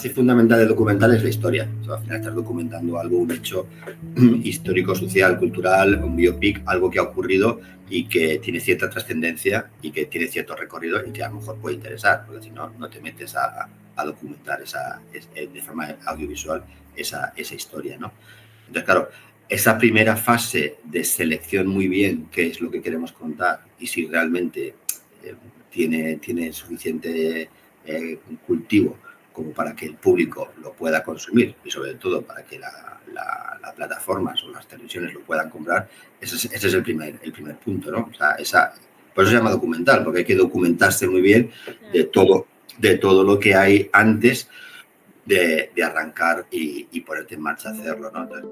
base fundamental del documental es la historia. O sea, al final estás documentando algo, un hecho histórico, social, cultural, un biopic, algo que ha ocurrido y que tiene cierta trascendencia y que tiene cierto recorrido y que a lo mejor puede interesar, porque si no, no te metes a documentar de forma audiovisual esa historia, ¿no? Entonces, claro, esa primera fase de selección muy bien qué es lo que queremos contar y si realmente tiene suficiente cultivo como para que el público lo pueda consumir y sobre todo para que las plataformas o las televisiones lo puedan comprar, ese es el primer punto, ¿no? O sea, por eso se llama documental, porque hay que documentarse muy bien de todo lo que hay antes de arrancar y ponerte en marcha a hacerlo, ¿no? Entonces,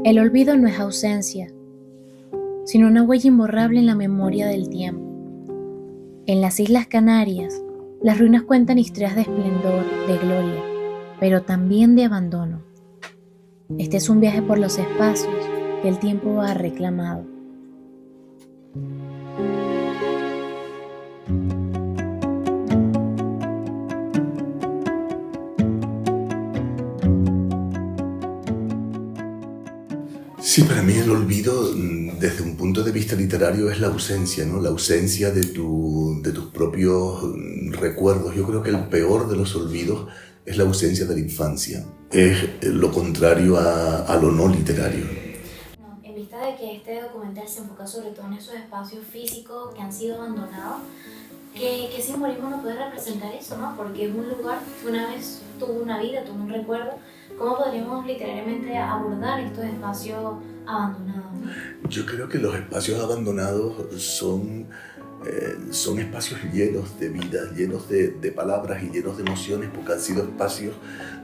El olvido no es ausencia, sino una huella imborrable en la memoria del tiempo. En las Islas Canarias, las ruinas cuentan historias de esplendor, de gloria, pero también de abandono. Este es un viaje por los espacios que el tiempo ha reclamado. Sí, para mí el olvido, desde un punto de vista literario, es la ausencia, ¿no? La ausencia de tus propios recuerdos. Yo creo que el peor de los olvidos es la ausencia de la infancia. Es lo contrario a lo no literario. En vista de que este documental se enfoca sobre todo en esos espacios físicos que han sido abandonados, ¿qué simbolismo nos puede representar eso, no? Porque es un lugar que una vez tuvo una vida, tuvo un recuerdo. ¿Cómo podríamos literariamente abordar estos espacios abandonados? Yo creo que los espacios abandonados son espacios llenos de vida, llenos de palabras y llenos de emociones, porque han sido espacios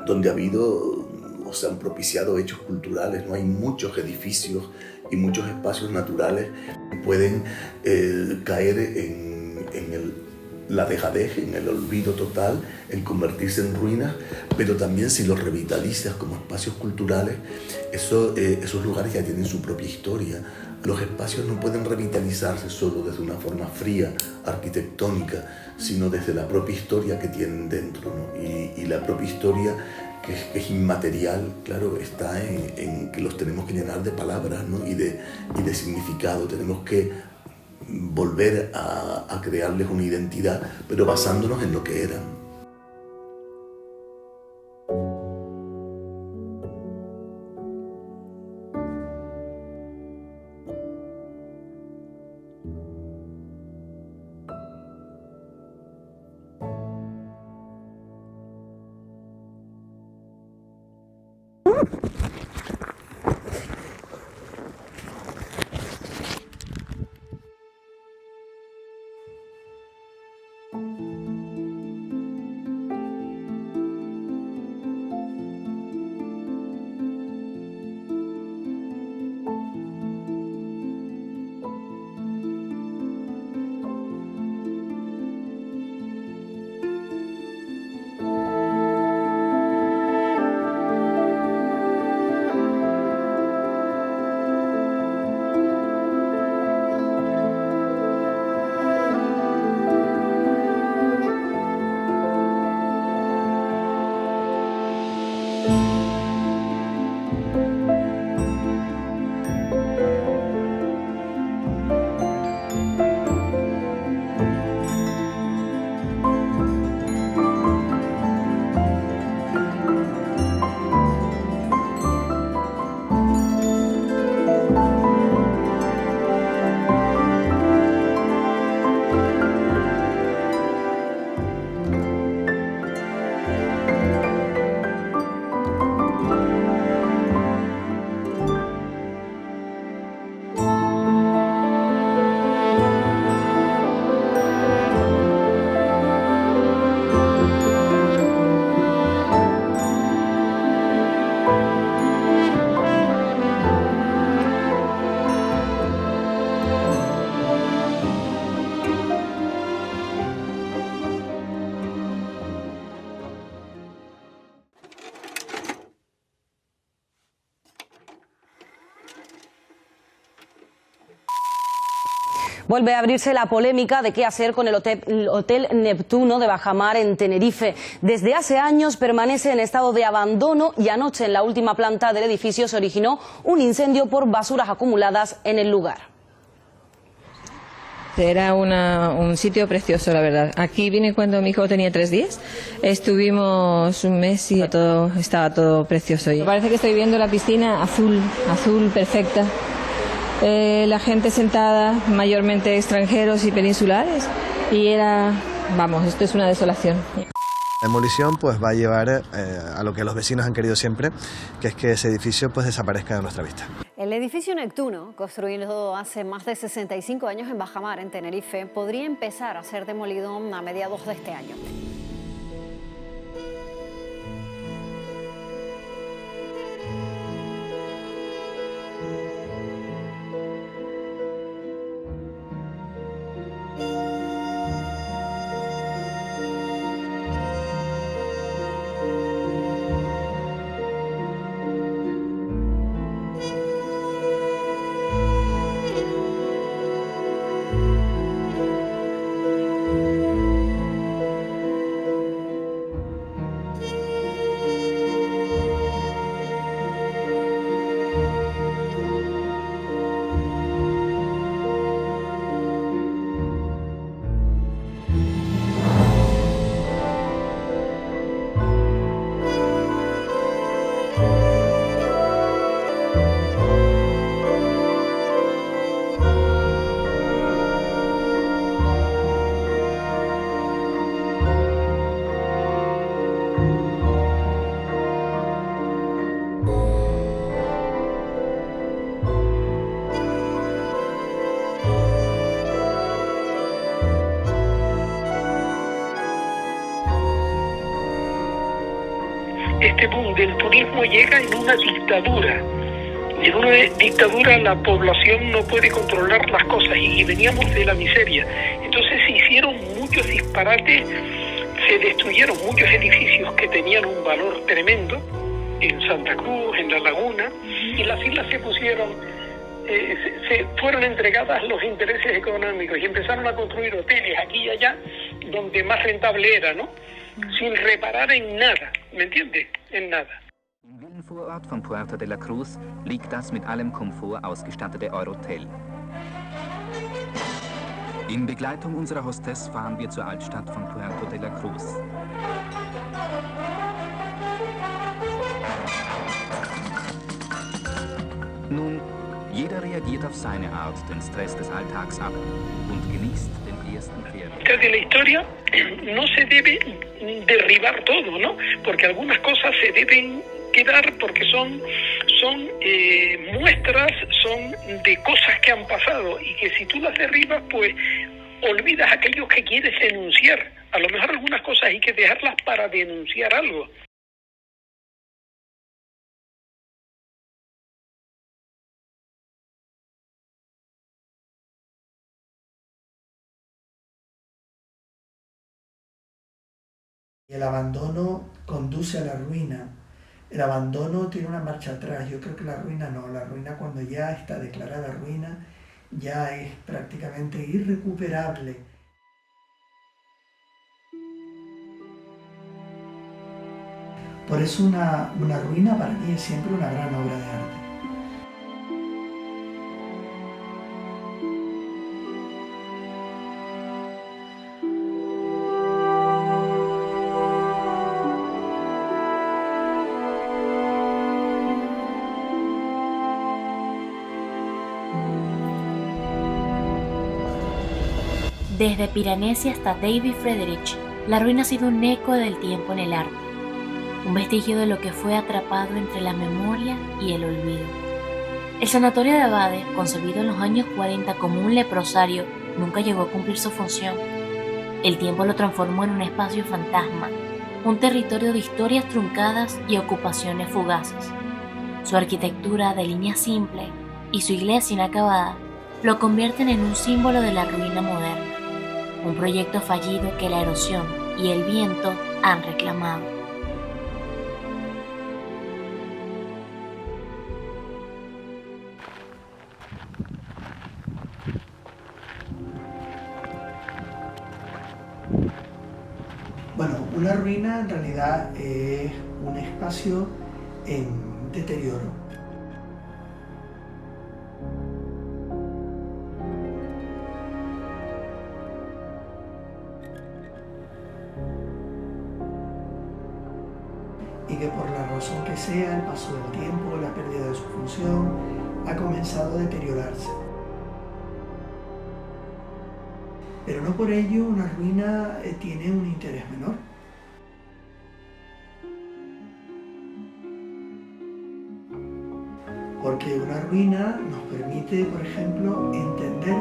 donde ha habido o se han propiciado hechos culturales, ¿no? Hay muchos edificios y muchos espacios naturales que pueden caer en la dejadez, en el olvido total, en convertirse en ruinas, pero también si los revitalizas como espacios culturales, esos lugares ya tienen su propia historia. Los espacios no pueden revitalizarse solo desde una forma fría, arquitectónica, sino desde la propia historia que tienen dentro, ¿no? Y la propia historia, que es inmaterial, claro, está en que los tenemos que llenar de palabras, ¿no? y de significado. Tenemos que volver a crearles una identidad, pero basándonos en lo que eran. Vuelve a abrirse la polémica de qué hacer con el Hotel Neptuno de Bajamar en Tenerife. Desde hace años permanece en estado de abandono y anoche en la última planta del edificio se originó un incendio por basuras acumuladas en el lugar. Era un sitio precioso, la verdad. Aquí vine cuando mi hijo tenía 3 días. Estuvimos un mes y estaba todo precioso. Y parece que estoy viendo la piscina azul, perfecta. La gente sentada, mayormente extranjeros y peninsulares. Y esto es una desolación. La demolición pues va a llevar a lo que los vecinos han querido siempre, que es que ese edificio pues desaparezca de nuestra vista. El edificio Neptuno, construido hace más de 65 años en Bajamar, en Tenerife, podría empezar a ser demolido a mediados de este año. Este boom del turismo llega en una dictadura. En una dictadura la población no puede controlar las cosas y veníamos de la miseria. Entonces se hicieron muchos disparates, se destruyeron muchos edificios que tenían un valor tremendo en Santa Cruz, en La Laguna, y las islas se pusieron, se fueron entregadas los intereses económicos y empezaron a construir hoteles aquí y allá donde más rentable era, ¿no? Sin reparar en nada, ¿me entiendes? En nada. Im Villenvorort von Puerto de la Cruz liegt das mit allem Komfort ausgestattete Eurotel. In Begleitung unserer Hostess fahren wir zur Altstadt von Puerto de la Cruz. Nun, jeder reagiert auf seine Art den Stress des Alltags ab und genießt den ersten Pferd. De la historia no se debe derribar todo, ¿no? Porque algunas cosas se deben quedar porque son muestras, son de cosas que han pasado y que si tú las derribas, pues olvidas aquello que quieres denunciar. A lo mejor algunas cosas hay que dejarlas para denunciar algo. El abandono conduce a la ruina. El abandono tiene una marcha atrás. Yo creo que la ruina no. La ruina, cuando ya está declarada ruina, ya es prácticamente irrecuperable. Por eso una ruina para mí es siempre una gran obra de arte. Desde Piranesi hasta David Friedrich, la ruina ha sido un eco del tiempo en el arte, un vestigio de lo que fue atrapado entre la memoria y el olvido. El sanatorio de Abades, concebido en los años 40 como un leprosario, nunca llegó a cumplir su función. El tiempo lo transformó en un espacio fantasma, un territorio de historias truncadas y ocupaciones fugaces. Su arquitectura de líneas simples y su iglesia inacabada lo convierten en un símbolo de la ruina moderna. Un proyecto fallido que la erosión y el viento han reclamado. Una ruina en realidad es un espacio en deterioro. Y que por la razón que sea, el paso del tiempo, la pérdida de su función, ha comenzado a deteriorarse. Pero no por ello una ruina tiene un interés menor. Porque una ruina nos permite, por ejemplo, entender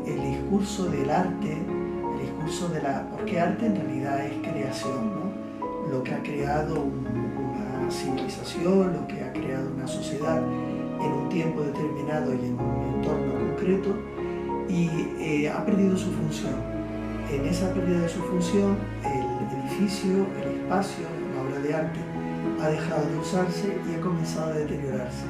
el discurso del arte, el discurso de la... porque arte en realidad es creación, ¿no? Lo que ha creado una civilización, lo que ha creado una sociedad en un tiempo determinado y en un entorno concreto, y ha perdido su función. En esa pérdida de su función, el edificio, el espacio, una obra de arte, ha dejado de usarse y ha comenzado a deteriorarse.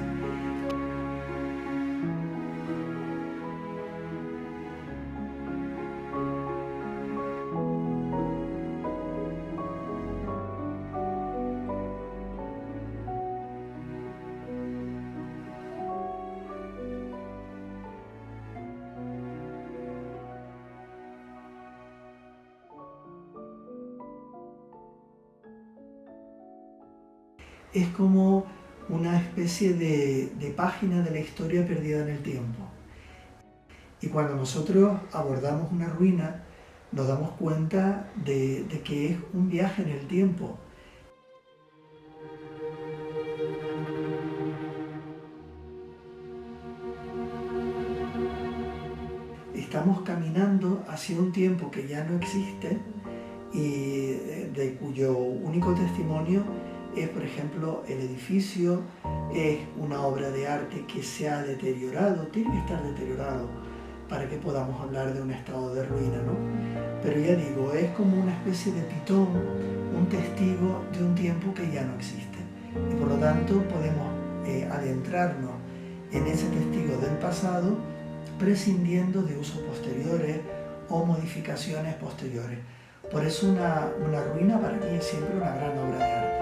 Es como una especie de página de la historia perdida en el tiempo. Y cuando nosotros abordamos una ruina, nos damos cuenta de que es un viaje en el tiempo. Estamos caminando hacia un tiempo que ya no existe y de cuyo único testimonio es, por ejemplo, el edificio, es una obra de arte que se ha deteriorado, tiene que estar deteriorado para que podamos hablar de un estado de ruina, ¿no? Pero ya digo, es como una especie de pitón, un testigo de un tiempo que ya no existe. Y por lo tanto podemos adentrarnos en ese testigo del pasado prescindiendo de usos posteriores o modificaciones posteriores. Por eso una ruina para mí es siempre una gran obra de arte.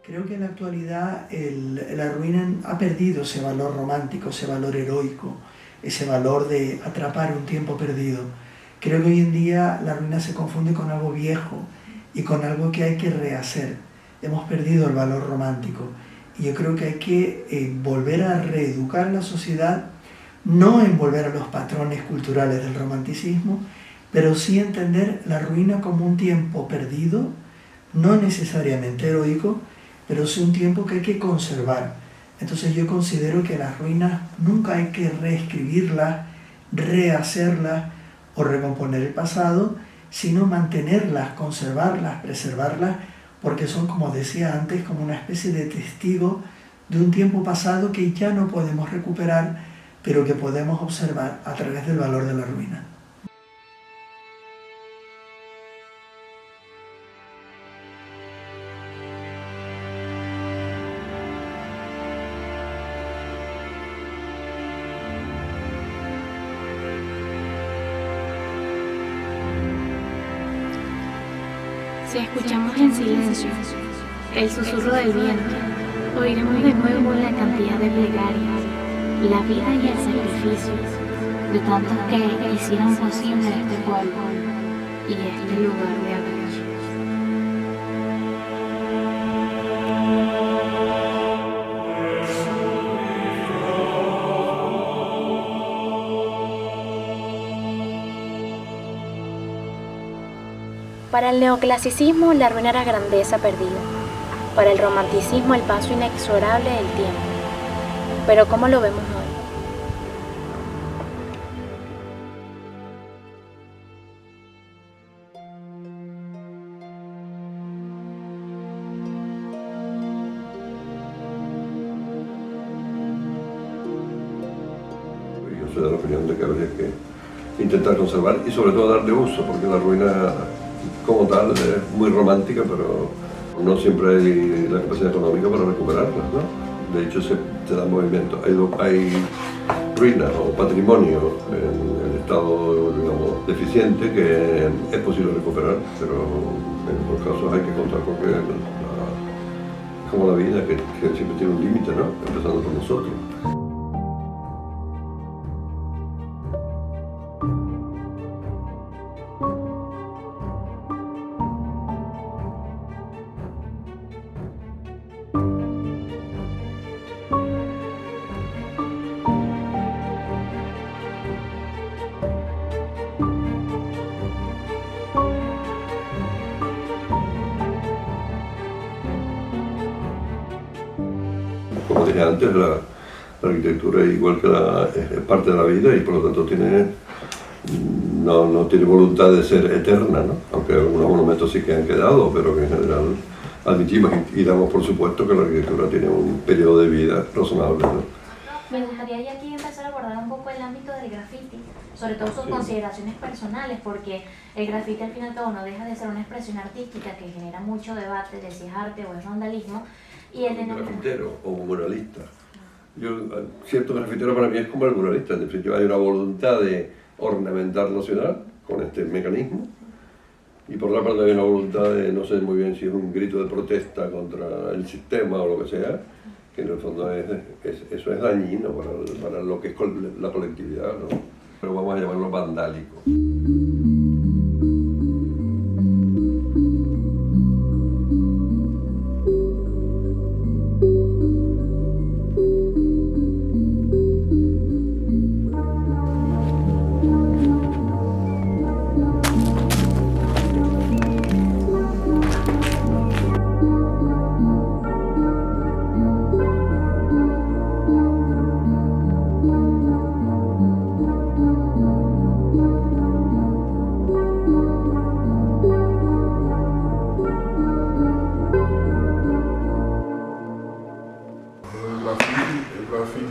Creo que en la actualidad la ruina ha perdido ese valor romántico, ese valor heroico, ese valor de atrapar un tiempo perdido. Creo que hoy en día la ruina se confunde con algo viejo y con algo que hay que rehacer. Hemos perdido el valor romántico y yo creo que hay que volver a reeducar la sociedad, no en volver a los patrones culturales del romanticismo, pero sí entender la ruina como un tiempo perdido, no necesariamente heroico, pero sí un tiempo que hay que conservar. Entonces yo considero que las ruinas nunca hay que reescribirlas, rehacerlas o recomponer el pasado, sino mantenerlas, conservarlas, preservarlas, porque son, como decía antes, como una especie de testigo de un tiempo pasado que ya no podemos recuperar, pero que podemos observar a través del valor de la ruina. Si escuchamos en silencio el susurro del viento, oiremos de nuevo la cantidad de plegarias, la vida y el sacrificio de tantos que hicieron posible este pueblo y este lugar de acogido. Para el neoclasicismo, la ruina era grandeza perdida. Para el romanticismo, el paso inexorable del tiempo. Pero ¿cómo lo vemos hoy? Yo soy de la opinión de que habría que intentar conservar y sobre todo darle uso, porque la ruina como tal es muy romántica, pero no siempre hay la capacidad económica para recuperarla, ¿no? De hecho, se da movimiento. Hay ruinas o patrimonio en el estado, digamos, deficiente que es posible recuperar, pero en algunos casos hay que contar con que es como la vida, que siempre tiene un límite, ¿no? Empezando por nosotros. Como dije antes, la arquitectura es igual que es parte de la vida y por lo tanto no tiene voluntad de ser eterna, ¿no? Aunque algunos monumentos sí que han quedado, pero que en general admitimos y damos por supuesto que la arquitectura tiene un periodo de vida razonable, ¿no? Me gustaría ya aquí empezar a abordar un poco el ámbito del graffiti, sobre todo sus consideraciones personales, porque el graffiti al fin y al cabo no deja de ser una expresión artística que genera mucho debate de si es arte o es vandalismo. Y el un grafitero o un muralista. Cierto grafitero para mí es como el muralista, en definitiva hay una voluntad de ornamentar la ciudad con este mecanismo y por otra parte hay una voluntad de, no sé muy bien si es un grito de protesta contra el sistema o lo que sea, que en el fondo eso es dañino para lo que es la colectividad, ¿no? Pero vamos a llamarlo vandálico.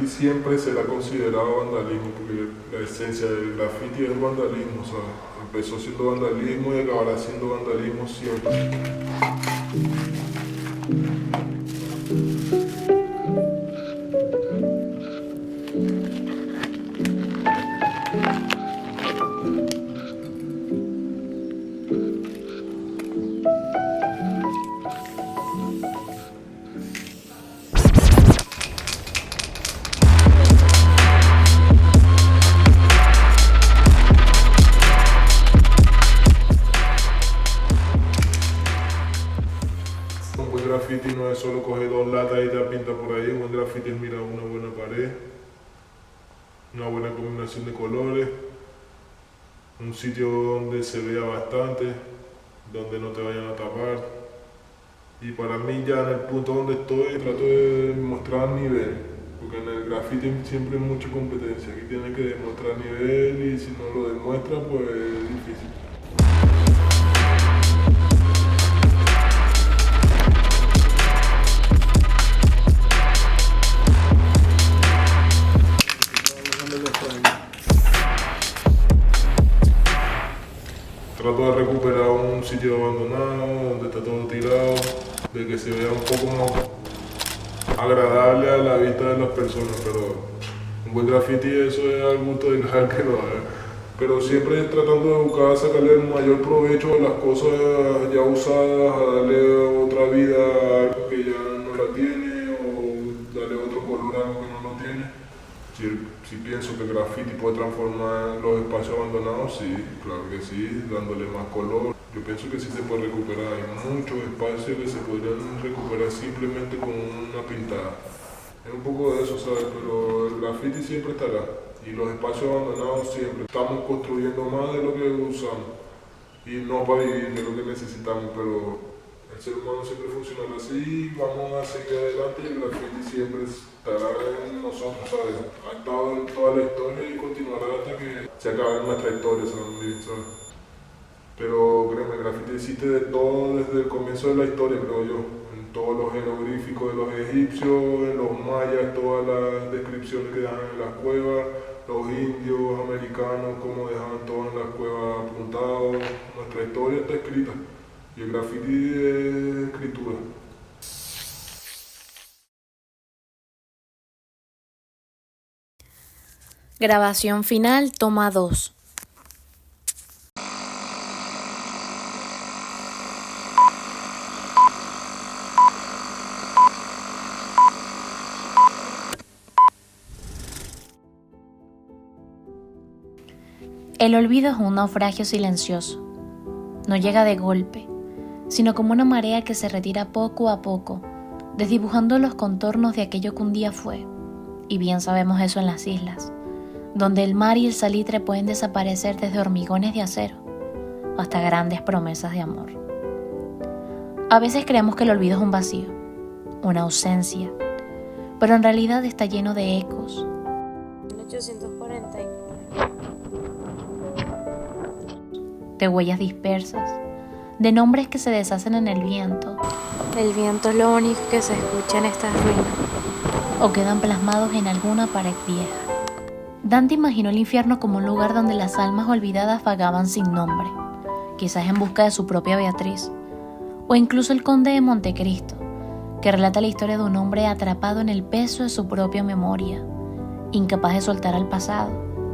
Siempre se le ha considerado vandalismo, porque la esencia del graffiti es vandalismo, o sea, empezó siendo vandalismo y acabará siendo vandalismo siempre. Graffiti no es solo coger dos latas y te pinta por ahí. Un buen graffiti es mirar una buena pared, una buena combinación de colores, un sitio donde se vea bastante, donde no te vayan a tapar. Y para mí ya en el punto donde estoy trato de mostrar nivel, porque en el graffiti siempre hay mucha competencia. Aquí tienes que demostrar nivel y si no lo demuestras pues es difícil. Trato de recuperar un sitio abandonado, donde está todo tirado, de que se vea un poco más agradable a la vista de las personas, pero un buen graffiti eso es al gusto del que lo haga. pero siempre tratando de buscar sacarle el mayor provecho a las cosas ya usadas, a darle otra vida a algo que ya no la tiene o darle otro color a algo que no lo tiene. Si pienso que el graffiti puede transformar los espacios abandonados, sí, claro que sí, dándole más color. Yo pienso que sí se puede recuperar, hay muchos espacios que se podrían recuperar simplemente con una pintada. Es un poco de eso, ¿sabes? Pero el graffiti siempre estará y los espacios abandonados siempre. Estamos construyendo más de lo que usamos y no para vivir de lo que necesitamos, pero el ser humano siempre funciona así, vamos a seguir adelante y el graffiti siempre estará en nosotros, ¿sabes? Ha estado en toda la historia y continuará hasta que se acabe nuestra historia, ¿sabes? Pero créeme, el graffiti existe de todo desde el comienzo de la historia, creo yo. En todos los jeroglíficos de los egipcios, en los mayas, todas las descripciones que dejan en las cuevas, los indios americanos, cómo dejaban todo en las cuevas apuntado. Nuestra historia está escrita y el graffiti es escritura. Grabación final, toma 2. El olvido es un naufragio silencioso. No llega de golpe, sino como una marea que se retira poco a poco, desdibujando los contornos de aquello que un día fue. Y bien sabemos eso en las islas, donde el mar y el salitre pueden desaparecer desde hormigones de acero hasta grandes promesas de amor. A veces creemos que el olvido es un vacío, una ausencia, pero en realidad está lleno de ecos. 1840. De huellas dispersas, de nombres que se deshacen en el viento. El viento es lo único que se escucha en estas ruinas, o quedan plasmados en alguna pared vieja. Dante imaginó el infierno como un lugar donde las almas olvidadas vagaban sin nombre, quizás en busca de su propia Beatriz, o incluso el Conde de Montecristo, que relata la historia de un hombre atrapado en el peso de su propia memoria, incapaz de soltar al pasado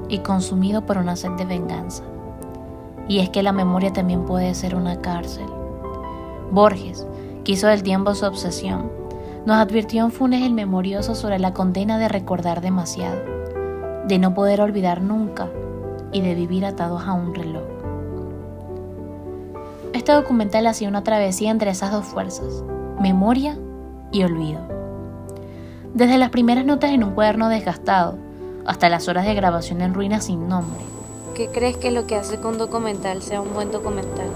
y consumido por una sed de venganza. Y es que la memoria también puede ser una cárcel. Borges, que hizo del tiempo su obsesión, nos advirtió en Funes el Memorioso sobre la condena de recordar demasiado, de no poder olvidar nunca y de vivir atados a un reloj. Este documental hacía una travesía entre esas dos fuerzas, memoria y olvido. Desde las primeras notas en un cuaderno desgastado hasta las horas de grabación en ruinas sin nombre. ¿Qué crees que es lo que hace que un documental sea un buen documental?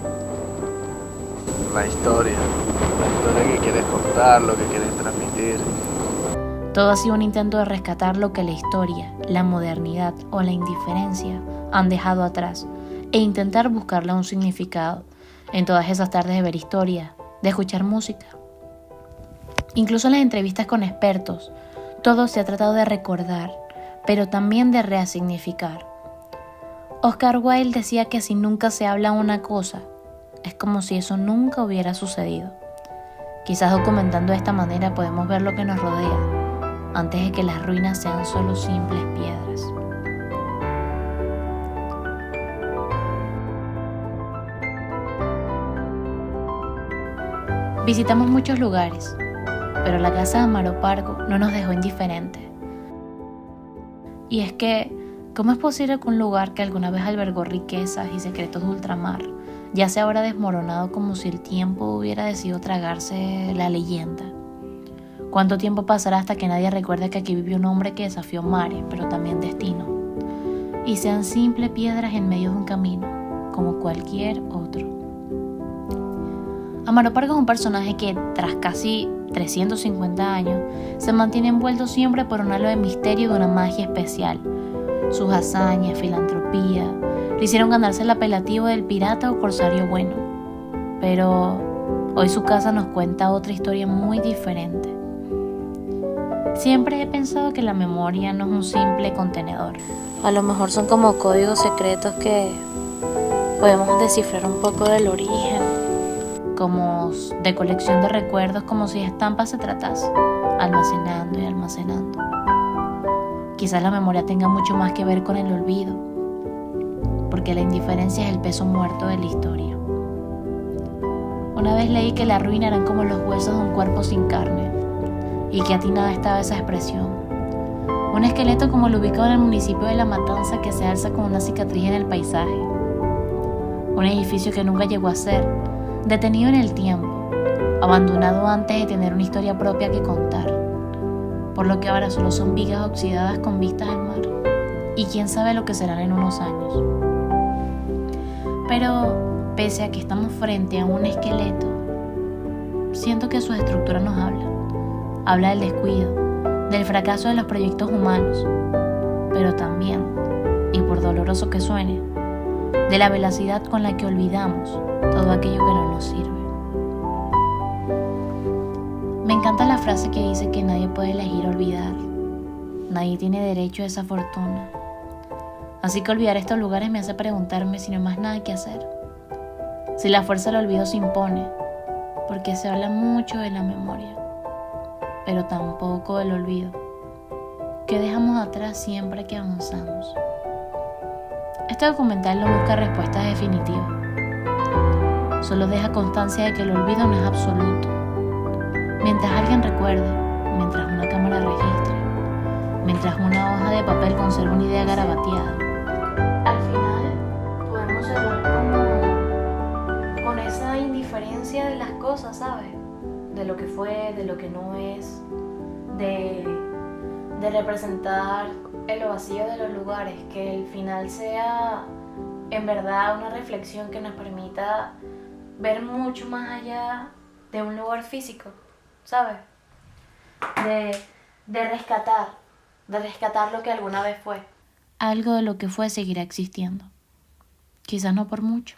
La historia que quieres contar, lo que quieres transmitir. Todo ha sido un intento de rescatar lo que la historia, la modernidad o la indiferencia han dejado atrás e intentar buscarle un significado en todas esas tardes de ver historia, de escuchar música. Incluso en las entrevistas con expertos, todo se ha tratado de recordar, pero también de resignificar. Oscar Wilde decía que si nunca se habla una cosa, es como si eso nunca hubiera sucedido. Quizás documentando de esta manera podemos ver lo que nos rodea, antes de que las ruinas sean solo simples piedras. Visitamos muchos lugares, pero la casa de Amaro Pargo no nos dejó indiferentes. Y es que, ¿cómo es posible que un lugar que alguna vez albergó riquezas y secretos de ultramar ya sea ahora desmoronado como si el tiempo hubiera decidido tragarse la leyenda? ¿Cuánto tiempo pasará hasta que nadie recuerde que aquí vivió un hombre que desafió mares, pero también destino? Y sean simples piedras en medio de un camino, como cualquier otro. Amaro Pargo es un personaje que, tras casi 350 años, se mantiene envuelto siempre por un halo de misterio y de una magia especial. Sus hazañas, filantropía, le hicieron ganarse el apelativo del pirata o corsario bueno. Pero hoy su casa nos cuenta otra historia muy diferente. Siempre he pensado que la memoria no es un simple contenedor. A lo mejor son como códigos secretos que podemos descifrar un poco del origen, como de colección de recuerdos, como si estampas se tratase, almacenando y almacenando. Quizás la memoria tenga mucho más que ver con el olvido. porque la indiferencia es el peso muerto de la historia. Una vez leí que la ruina eran como los huesos de un cuerpo sin carne, y que atinada estaba esa expresión. Un esqueleto como lo ubicado en el municipio de La Matanza, que se alza con una cicatriz en el paisaje. Un edificio que nunca llegó a ser, detenido en el tiempo, abandonado antes de tener una historia propia que contar, por lo que ahora solo son vigas oxidadas con vistas al mar, y quién sabe lo que serán en unos años. Pero, pese a que estamos frente a un esqueleto, siento que su estructura nos habla del descuido, del fracaso de los proyectos humanos, pero también, y por doloroso que suene, de la velocidad con la que olvidamos todo aquello que no nos sirve. Me encanta la frase que dice que nadie puede elegir olvidar, nadie tiene derecho a esa fortuna. Así que olvidar estos lugares me hace preguntarme si no hay más nada que hacer. Si la fuerza del olvido se impone, porque se habla mucho de la memoria, pero tampoco del olvido, que dejamos atrás siempre que avanzamos. Este documental no busca respuestas definitivas, solo deja constancia de que el olvido no es absoluto. Mientras alguien recuerde, mientras una cámara registre, mientras una hoja de papel conserve una idea garabateada, al final podemos cerrar con esa indiferencia de las cosas, ¿sabes? De lo que fue, de lo que no es, de representar el vacío de los lugares, que el final sea en verdad una reflexión que nos permita ver mucho más allá de un lugar físico, ¿sabes? De rescatar lo que alguna vez fue. Algo de lo que fue seguirá existiendo. Quizás no por mucho,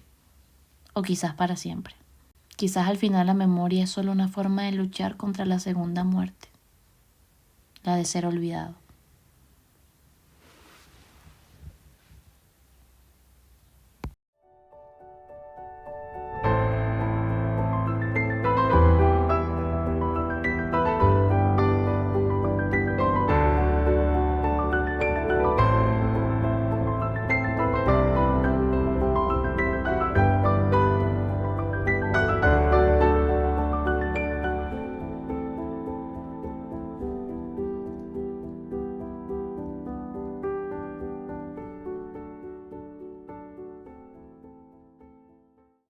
o quizás para siempre. Quizás al final la memoria es solo una forma de luchar contra la segunda muerte, la de ser olvidado.